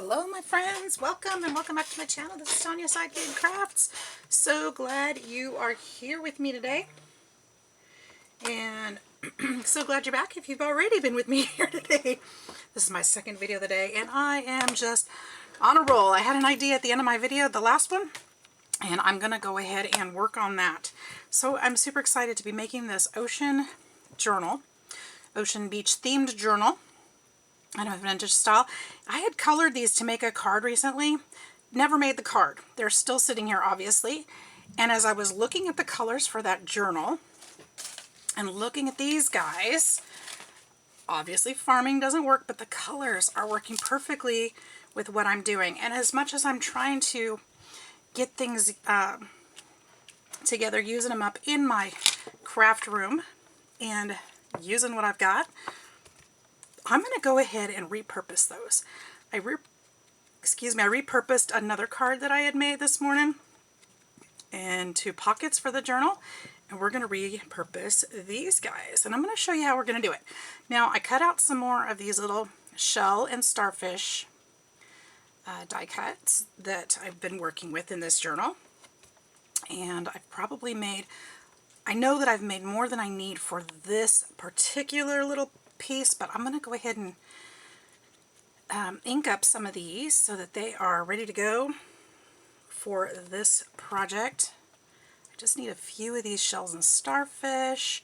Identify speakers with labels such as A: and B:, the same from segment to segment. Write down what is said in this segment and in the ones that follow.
A: Hello my friends, welcome and welcome back to my channel. This is Tanya SideGigCrafts. So glad you are here with me today, and so glad you're back if you've already been with me here today. This is my second video of the day and I am just on a roll. I had an idea at the end of my video, the last one, and I'm gonna go ahead and work on that. So I'm super excited to be making this ocean journal, ocean beach themed journal. I know, vintage style. I had colored these to make a card recently. Never made the card. They're still sitting here, obviously. And as I was looking at the colors for that journal and looking at these guys, obviously farming doesn't work, but the colors are working perfectly with what I'm doing. And as much as I'm trying to get things together, using them up in my craft room and using what I've got, I'm going to go ahead and repurpose those. I repurposed another card that I had made this morning into pockets for the journal, and we're going to repurpose these guys, and I'm going to show you how we're going to do it. Now, I cut out some more of these little shell and starfish die cuts that I've been working with in this journal, and I've probably made, I know that I've made more than I need for this particular little piece, but I'm going to go ahead and ink up some of these so that they are ready to go for this project. I just need a few of these shells and starfish,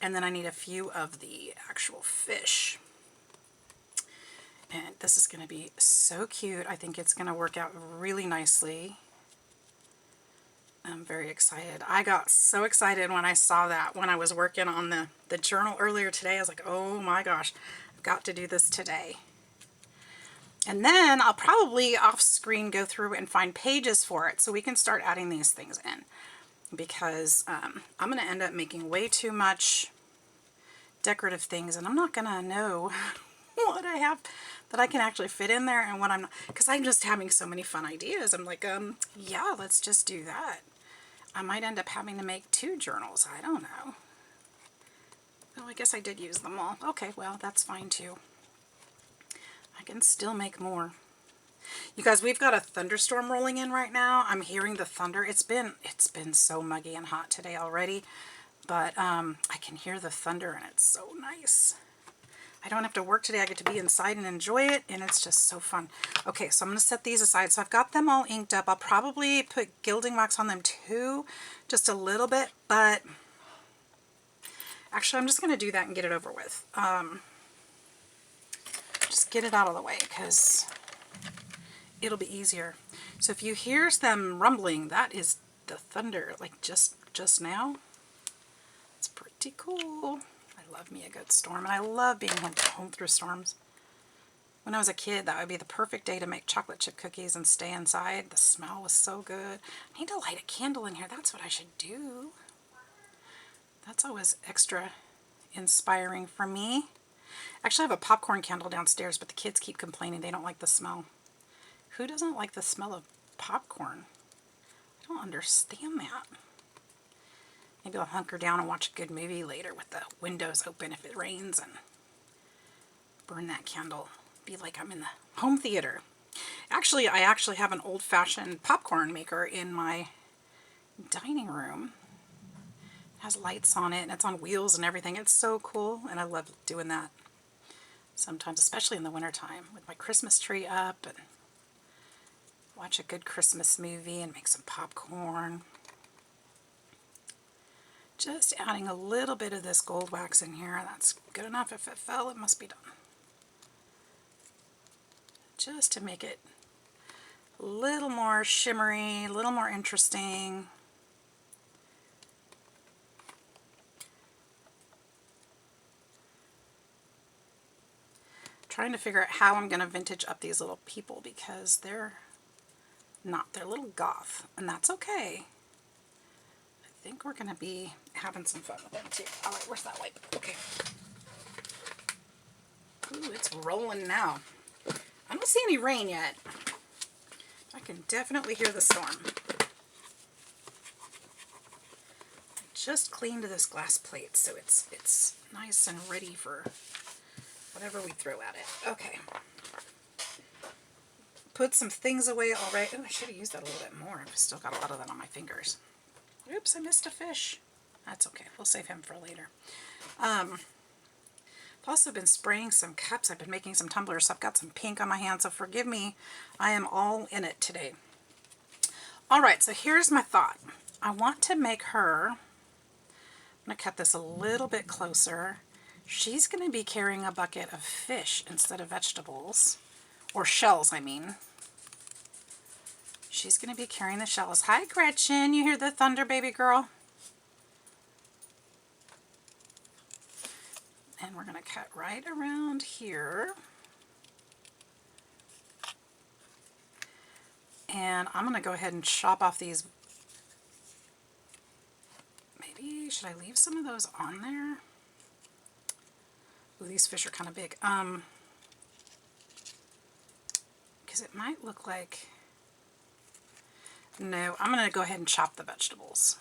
A: and then I need a few of the actual fish. And this is going to be so cute. I think it's going to work out really nicely. I'm very excited. I got so excited when I saw that when I was working on the journal earlier today. I was like, oh my gosh, I've got to do this today. And then I'll probably off screen go through and find pages for it so we can start adding these things in, because I'm going to end up making way too much decorative things, and I'm not going to know what I have that I can actually fit in there and what I'm not, because I'm just having so many fun ideas. I'm like, yeah, let's just do that. I might end up having to make 2 journals. I don't know. Well, I guess I did use them all. Okay, well, that's fine too. I can still make more. You guys, we've got a thunderstorm rolling in right now. I'm hearing the thunder. It's been so muggy and hot today already, but I can hear the thunder and it's so nice. I don't have to work today. I get to be inside and enjoy it, and it's just so fun. Okay, so I'm going to set these aside. So I've got them all inked up. I'll probably put gilding wax on them too, just a little bit, but actually I'm just going to do that and get it over with. Just get it out of the way because it'll be easier. So if you hear them rumbling, that is the thunder, like just now. It's pretty cool. I love me a good storm, and I love being home through storms. When I was a kid, that would be the perfect day to make chocolate chip cookies and stay inside. The smell was so good. I need to light a candle in here. That's what I should do. That's always extra inspiring for me. Actually, I have a popcorn candle downstairs, but the kids keep complaining they don't like the smell. Who doesn't like the smell of popcorn? I don't understand that. Maybe I'll hunker down and watch a good movie later with the windows open if it rains and burn that candle. Be like I'm in the home theater. Actually, I actually have an old-fashioned popcorn maker in my dining room. It has lights on it and it's on wheels and everything. It's so cool, and I love doing that sometimes, especially in the wintertime with my Christmas tree up, and watch a good Christmas movie and make some popcorn. Just adding a little bit of this gold wax in here. That's good enough. If it fell, it must be done. Just to make it a little more shimmery, a little more interesting. Trying to figure out how I'm going to vintage up these little people, because they're a little goth, and that's okay. I think we're going to be having some fun with them too. All right, where's that wipe? Okay. Ooh, it's rolling now. I don't see any rain yet. I can definitely hear the storm. I just cleaned this glass plate, so it's nice and ready for whatever we throw at it. Okay. put some things away already. Oh, I should have used that a little bit more. I've still got a lot of that on my fingers. Oops, I missed a fish. That's okay. We'll save him for later. I've also been spraying some cups. I've been making some tumblers. So I've got some pink on my hands, so forgive me. I am all in it today. All right, so here's my thought. I want to make her, I'm going to cut this a little bit closer. She's going to be carrying a bucket of fish instead of vegetables, or shells, I mean. She's going to be carrying the shells. Hi, Gretchen. You hear the thunder, baby girl? And we're going to cut right around here. And I'm going to go ahead and chop off these. Maybe, should I leave some of those on there? Ooh, these fish are kind of big. Because it might look like... No, I'm going to go ahead and chop the vegetables.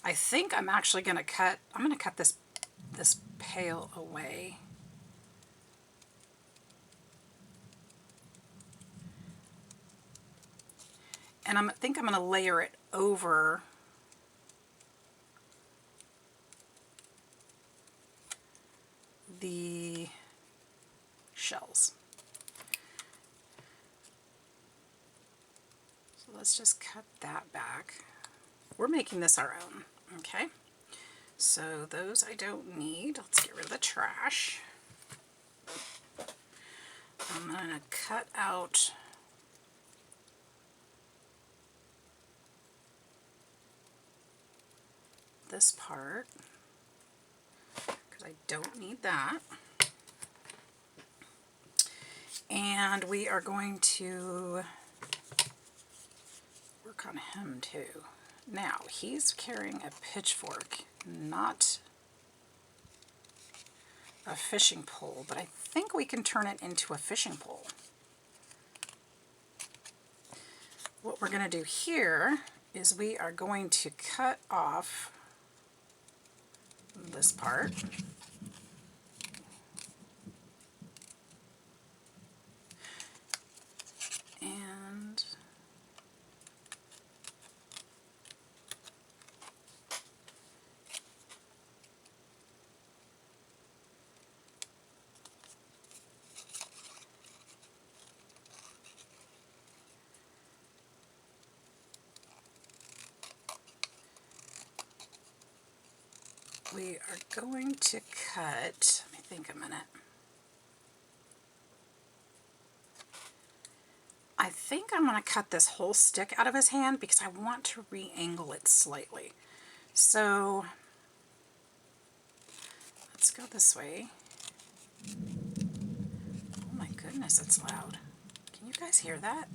A: I think I'm actually going to cut... I'm going to cut this pail away. And I think I'm going to layer it over the shells. So let's just cut that back. We're making this our own, okay? So those I don't need. Let's get rid of the trash. I'm going to cut out this part because I don't need that. And we are going to work on him too. Now, he's carrying a pitchfork, not a fishing pole, but I think we can turn it into a fishing pole. What we're going to do here is we are going to cut off this part. And we are going to cut, let me think a minute. I think I'm going to cut this whole stick out of his hand because I want to re-angle it slightly. So let's go this way. Oh my goodness, it's loud. Can you guys hear that?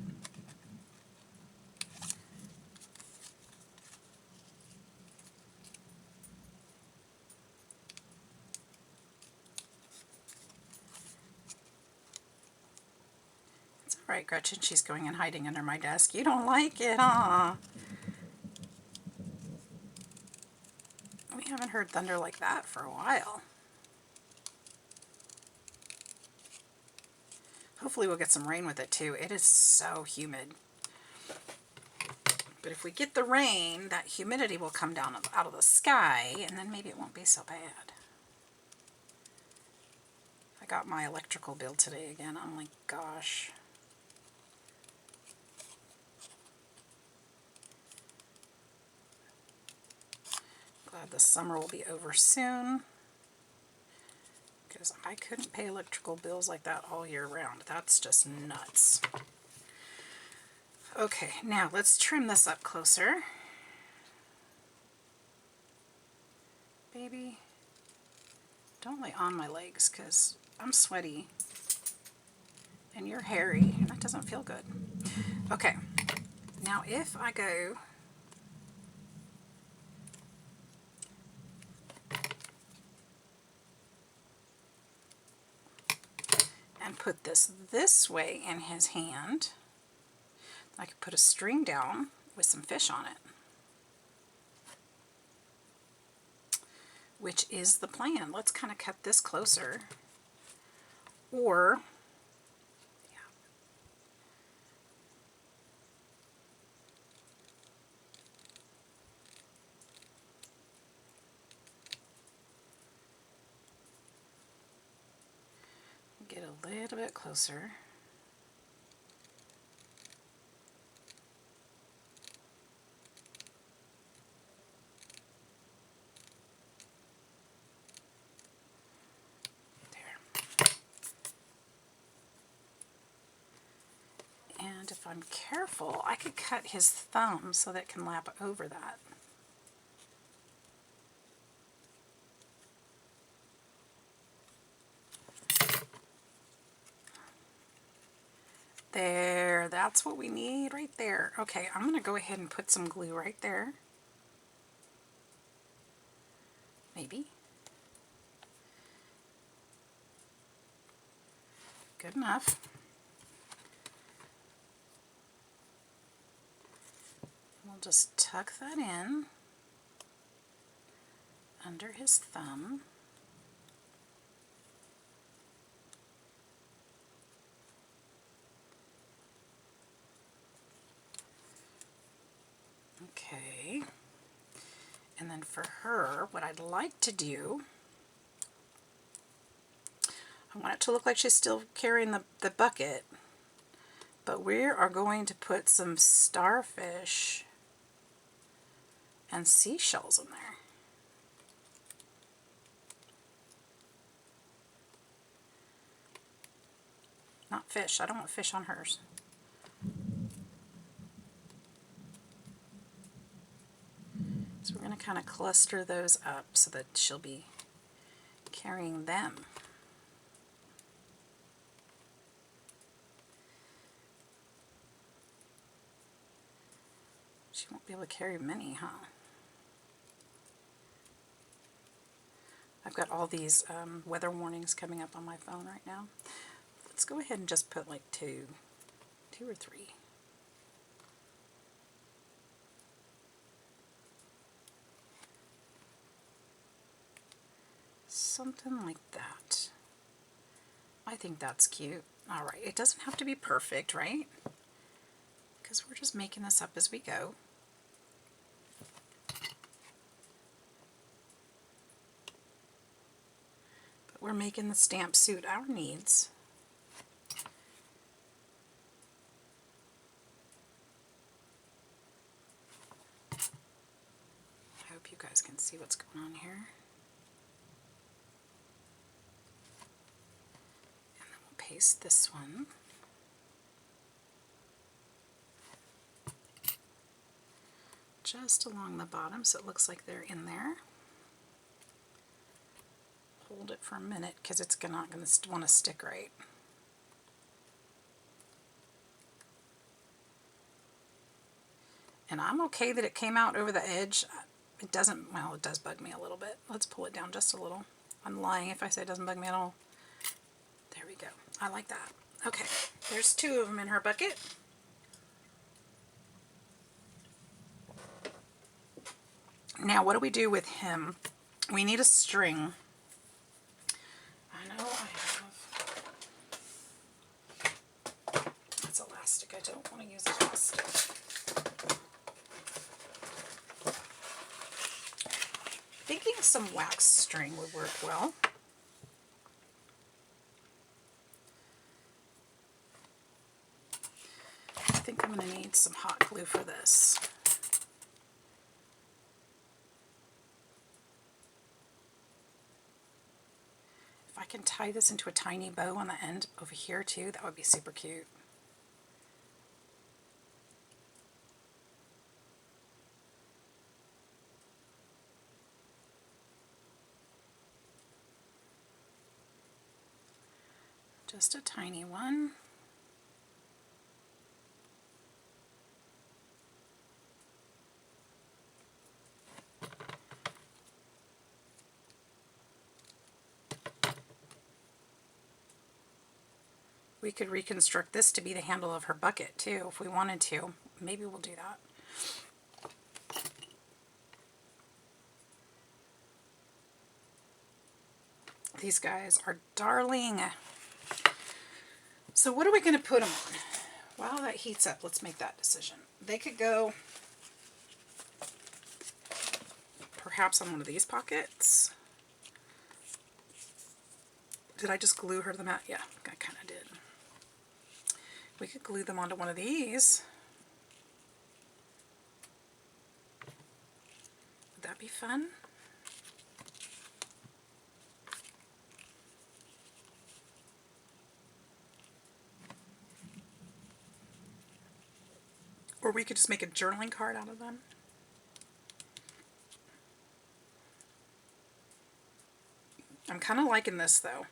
A: All right, Gretchen, she's going and hiding under my desk. You don't like it, huh? We haven't heard thunder like that for a while. Hopefully we'll get some rain with it too. It is so humid. But if we get the rain, that humidity will come down out of the sky, and then maybe it won't be so bad. I got my electrical bill today again. Oh my gosh. Glad the summer will be over soon, because I couldn't pay electrical bills like that all year round. That's just nuts. Okay, now let's trim this up closer. Baby, don't lay on my legs because I'm sweaty and you're hairy and that doesn't feel good. Okay, now if I go and put this way in his hand, I could put a string down with some fish on it, which is the plan. Let's kind of cut this closer or get a little bit closer. And if I'm careful, I could cut his thumb so that it can lap over that. There, that's what we need right there. Okay, I'm going to go ahead and put some glue right there. Maybe. Good enough. We'll just tuck that in under his thumb. Okay. And then for her, what I'd like to do, I want it to look like she's still carrying the bucket, but we are going to put some starfish and seashells in there. Not fish. I don't want fish on hers. So we're going to kind of cluster those up so that she'll be carrying them. She won't be able to carry many, huh? I've got all these weather warnings coming up on my phone right now. Let's go ahead and just put like two or three. Something like that. I think that's cute. All right, it doesn't have to be perfect, right? Because we're just making this up as we go. But we're making the stamp suit our needs. I hope you guys can see what's going on here. And then we'll paste this one. Just along the bottom so it looks like they're in there. Hold it for a minute because it's not going to want to stick right. And I'm okay that it came out over the edge. It doesn't, well, it does bug me a little bit. Let's pull it down just a little. I'm lying if I say it doesn't bug me at all. There we go. I like that. Okay, there's two of them in her bucket. Now, what do we do with him? We need a string. I know I have... It's elastic. I don't want to use elastic. Thinking some wax string would work well. I think I'm going to need some hot glue for this. If I can tie this into a tiny bow on the end over here too, that would be super cute. Just a tiny one. We could reconstruct this to be the handle of her bucket too if we wanted to. Maybe we'll do that. These guys are darling. So what are we going to put them on? While that heats up, let's make that decision. They could go perhaps on one of these pockets. Did I just glue her to the mat? Yeah, I kind of did. We could glue them onto one of these. Would that be fun? Or we could just make a journaling card out of them. I'm kind of liking this though.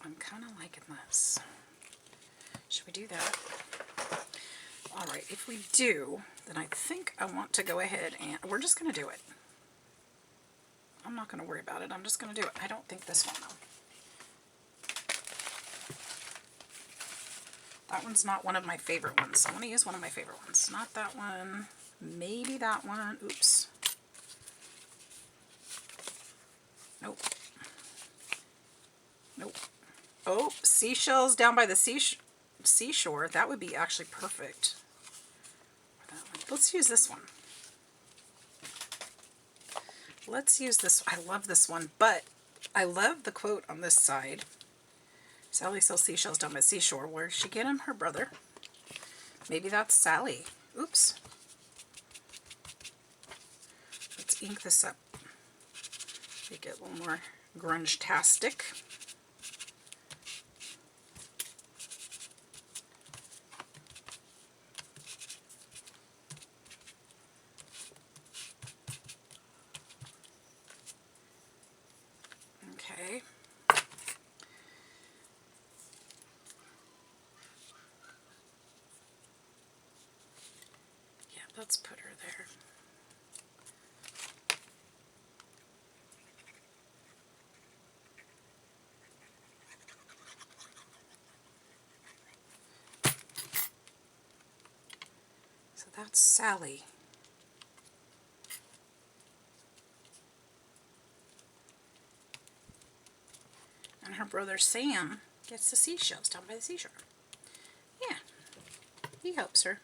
A: I'm kind of liking this. Should we do that? All right, if we do, then I think I want to go ahead and we're just going to do it. I'm not going to worry about it. I'm just going to do it. I don't think this one though. That one's not one of my favorite ones. I want to use one of my favorite ones. Not that one. Maybe that one. Oops. Nope. Nope. Oh, seashells down by the seashore. That would be actually perfect. Let's use this one. Let's use this. I love this one, but I love the quote on this side. Sally sells seashells down by the seashore. Where'd she get them? Her brother. Maybe that's Sally. Oops. Let's ink this up. Make it a little more grunge-tastic. Okay. Yeah, let's put her there. So that's Sally. And her brother Sam gets the seashells down by the seashore. Yeah, he helps her.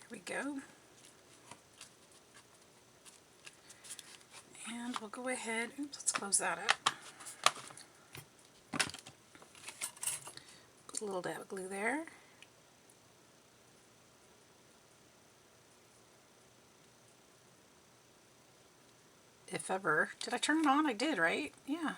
A: Here we go. And we'll go ahead, oops, let's close that up. Put a little dab of glue there. If ever. Did I turn it on? I did, right? Yeah.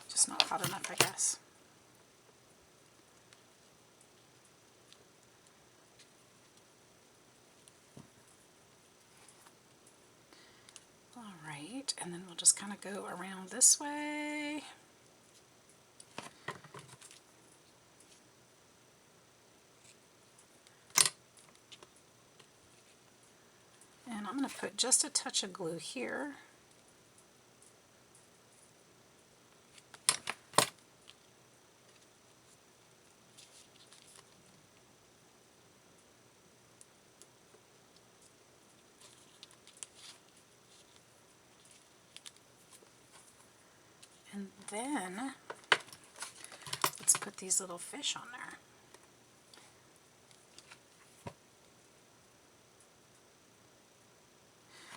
A: Just not hot enough, I guess. All right, and then we'll just kind of go around this way. And I'm going to put just a touch of glue here. And then let's put these little fish on there.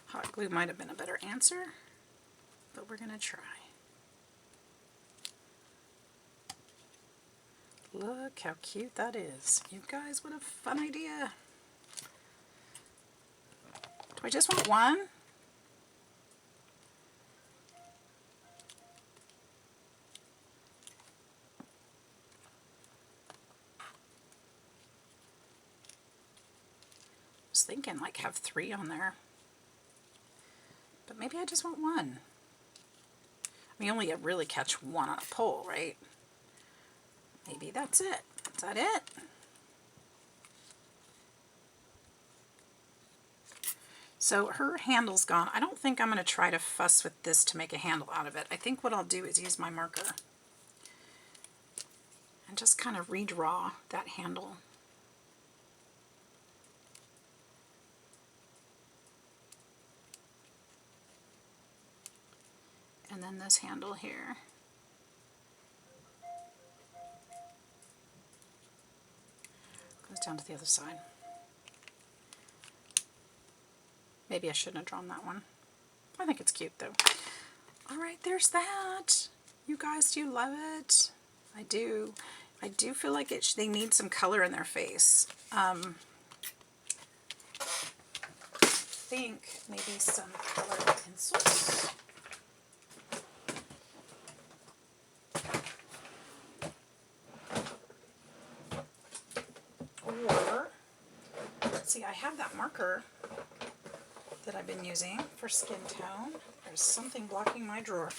A: Hot glue might have been a better answer, but we're going to try. Look how cute that is. You guys, what a fun idea. Do I just want one? was thinking like have 3 on there. But maybe I just want 1. I mean, you only really catch 1 on a pole, right? Maybe that's it. Is that it? So her handle's gone. I don't think I'm going to try to fuss with this to make a handle out of it. I think what I'll do is use my marker and just kind of redraw that handle. And then this handle here. Goes down to the other side. Maybe I shouldn't have drawn that one. I think it's cute though. Alright, there's that. You guys, do you love it? I do. I do feel like they need some color in their face. I think maybe some colored pencils. Or, let's see, I have that marker that I've been using for skin tone. There's something blocking my drawer.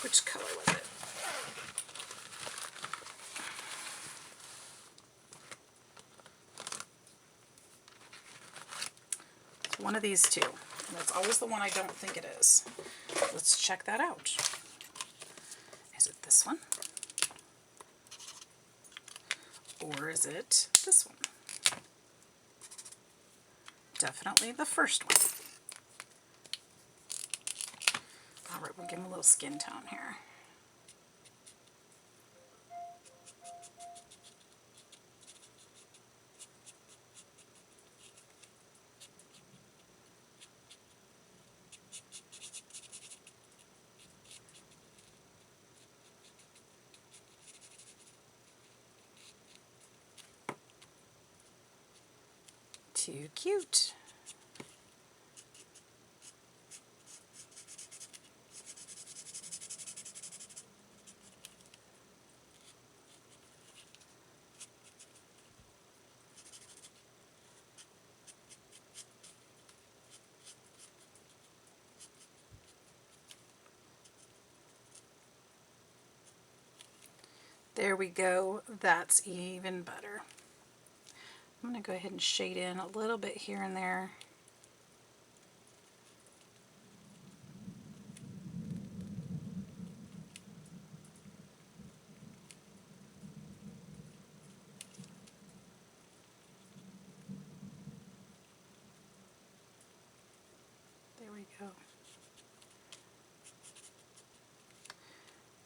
A: Which color was it? It's one of these two. And that's always the one I don't think it is. Let's check that out. Is it this one? Or is it this one? Definitely the first one. Alright, we'll give him a little skin tone here. Too cute. There we go. That's even better. I'm going to go ahead and shade in a little bit here and there. There we go.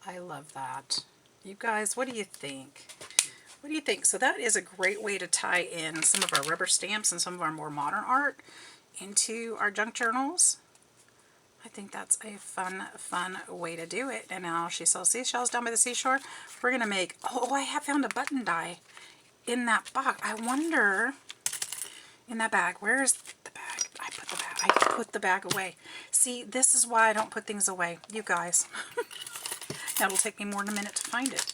A: I love that. You guys, what do you think? What do you think? So that is a great way to tie in some of our rubber stamps and some of our more modern art into our junk journals. I think that's a fun way to do it. And now she sells seashells down by the seashore. We're going to make, oh, I have found a button die in that box. I wonder, in that bag, where's the bag? I put the bag away. See, this is why I don't put things away, you guys. That'll take me more than a minute to find it.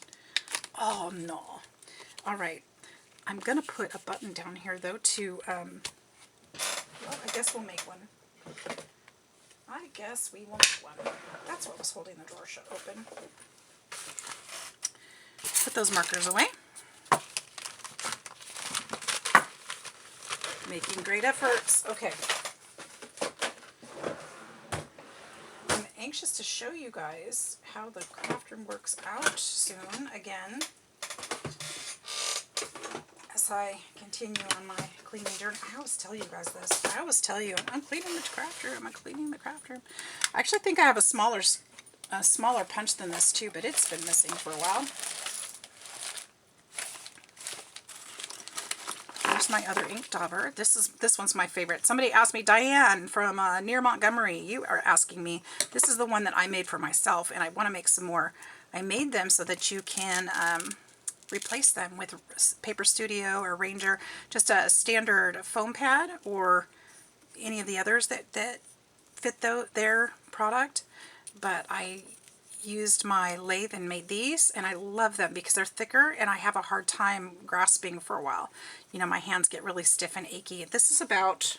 A: Oh, no. All right. I'm going to put a button down here, though, to, well, I guess we'll make one. I guess we will make one. That's what was holding the drawer shut open. Put those markers away. Making great efforts. Okay. I'm anxious to show you guys how the craft room works out soon again, as I continue on my cleaning journey. I always tell you guys this. I always tell you, I'm cleaning the craft room. I'm cleaning the craft room. I actually think I have a smaller punch than this too, but it's been missing for a while. Here's my other ink dauber. This one's my favorite. Somebody asked me, Diane from near Montgomery, you are asking me. This is the one that I made for myself, and I want to make some more. I made them so that you can replace them with Paper Studio or Ranger, just a standard foam pad or any of the others that fit their product. But I used my lathe and made these, and I love them because they're thicker and I have a hard time grasping for a while. You know, my hands get really stiff and achy. This is about,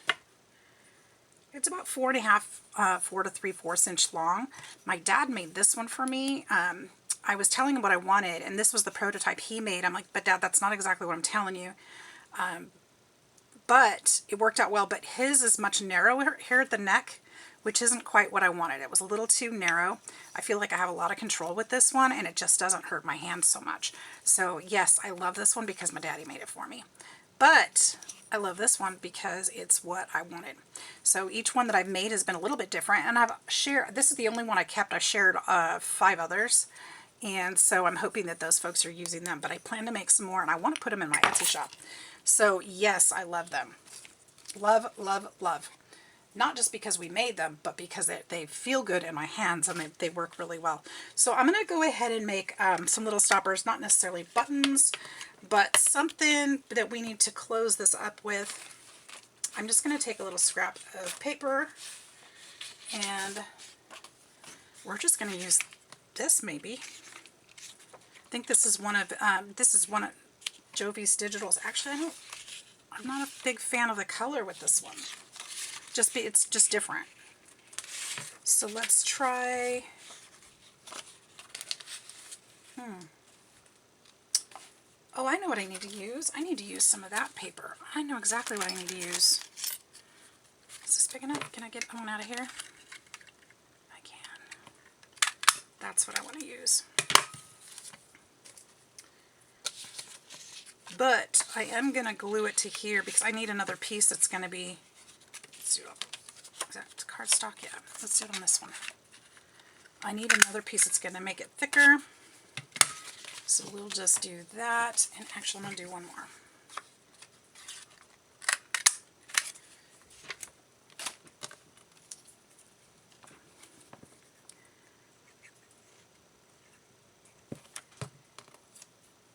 A: it's about 4.5, 4 to 3/4 inch long. My dad made this one for me. I was telling him what I wanted, and this was the prototype he made. I'm like, but Dad, that's not exactly what I'm telling you. But it worked out well, but his is much narrower here at the neck, which isn't quite what I wanted. It was a little too narrow. I feel like I have a lot of control with this one, and it just doesn't hurt my hands so much. So yes, I love this one because my daddy made it for me. But I love this one because it's what I wanted. So each one that I've made has been a little bit different, and I've shared, this is the only one I kept. I shared 5 others, and so I'm hoping that those folks are using them, but I plan to make some more, and I want to put them in my Etsy shop. So yes, I love them. Love, love, love. Not just because we made them, but because they feel good in my hands and they work really well. So I'm going to go ahead and make some little stoppers, not necessarily buttons, but something that we need to close this up with. I'm just going to take a little scrap of paper, and we're just going to use this maybe. I think this is one of Jovi's Digital's. Actually, I'm not a big fan of the color with this one. It's just different. So let's try. Oh, I know what I need to use. I need to use some of that paper. I know exactly what I need to use. Is this big enough? Can I get one out of here? I can. That's what I want to use. But I am going to glue it to here because I need another piece that's going to be, let's do it. Is that cardstock? Yeah, let's do it on this one. I need another piece that's going to make it thicker. So we'll just do that. And actually, I'm going to do one more.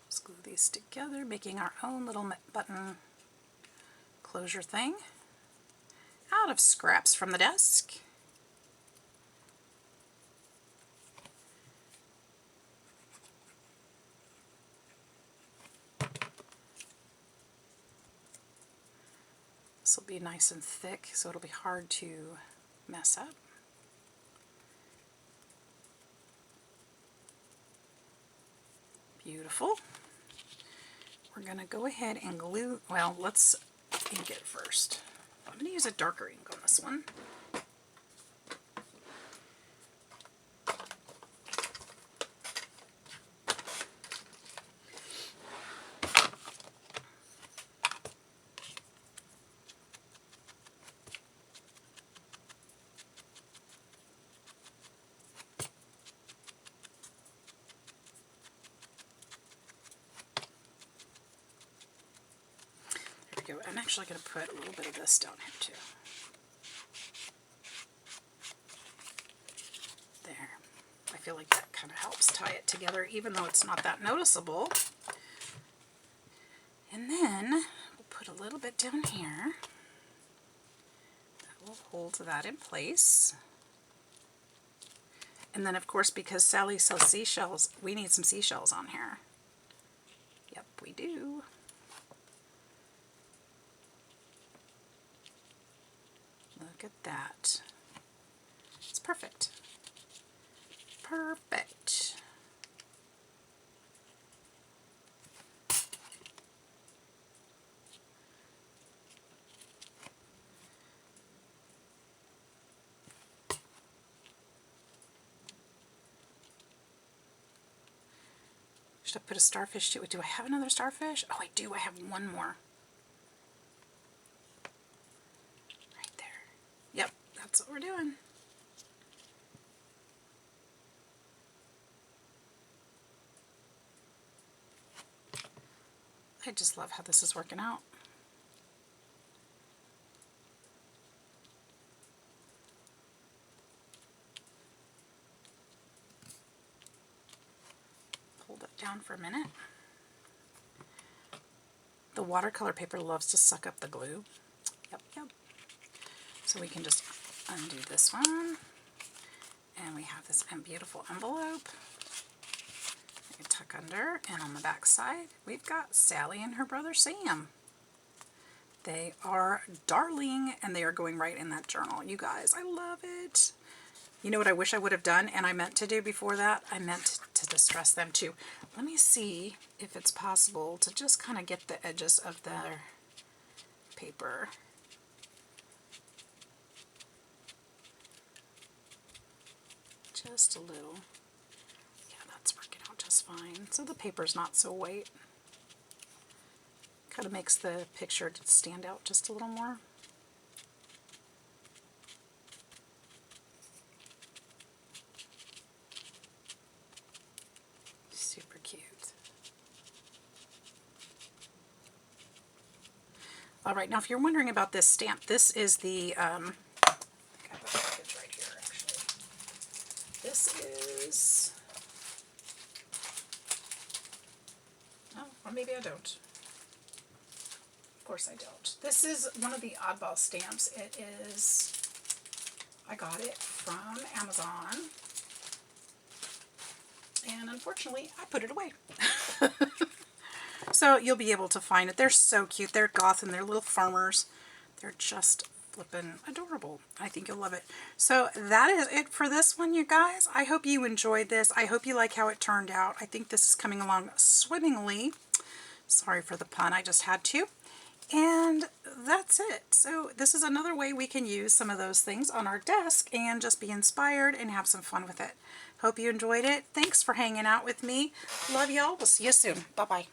A: Let's glue these together, making our own little button closure thing out of scraps from the desk. This will be nice and thick, so it'll be hard to mess up. Beautiful. We're going to go ahead and glue, well, let's ink it first. I'm going to use a darker ink on this one. There we go. I'm actually going to put a little bit of this down here too. There. I feel like that kind of helps tie it together, even though it's not that noticeable. And then we'll put a little bit down here. That will hold that in place. And then, of course, because Sally sells seashells, we need some seashells on here. Yep, we do. Look at that. It's perfect. Perfect. Should I put a starfish to it? Do I have another starfish? Oh, I do. I have one more. Right there. Yep, that's what we're doing. I just love how this is working out. Hold it down for a minute. The watercolor paper loves to suck up the glue. Yep, yep. So we can just undo this one. And we have this beautiful envelope. You can tuck under, and on the back side, we've got Sally and her brother Sam. They are darling, and they are going right in that journal. You guys, I love it. You know what I wish I would have done, and I meant to do before that? I meant to distress them too. Let me see if it's possible to just kind of get the edges of their paper. Just a little. Yeah, that's working out just fine. So the paper's not so white. Kind of makes the picture stand out just a little more. Super cute. All right, now if you're wondering about this stamp, this is the, I have the package right here actually. This is, oh, or maybe I don't. Of course I don't. This is one of the oddball stamps. It is, I got it from Amazon. And unfortunately, I put it away. So you'll be able to find it. They're so cute. They're goth and they're little farmers. They're just flippin' adorable. I think you'll love it. So that is it for this one, you guys. I hope you enjoyed this. I hope you like how it turned out. I think this is coming along swimmingly. Sorry for the pun. I just had to. And that's it. So this is another way we can use some of those things on our desk and just be inspired and have some fun with it. Hope you enjoyed it. Thanks for hanging out with me. Love y'all. We'll see you soon. Bye-bye.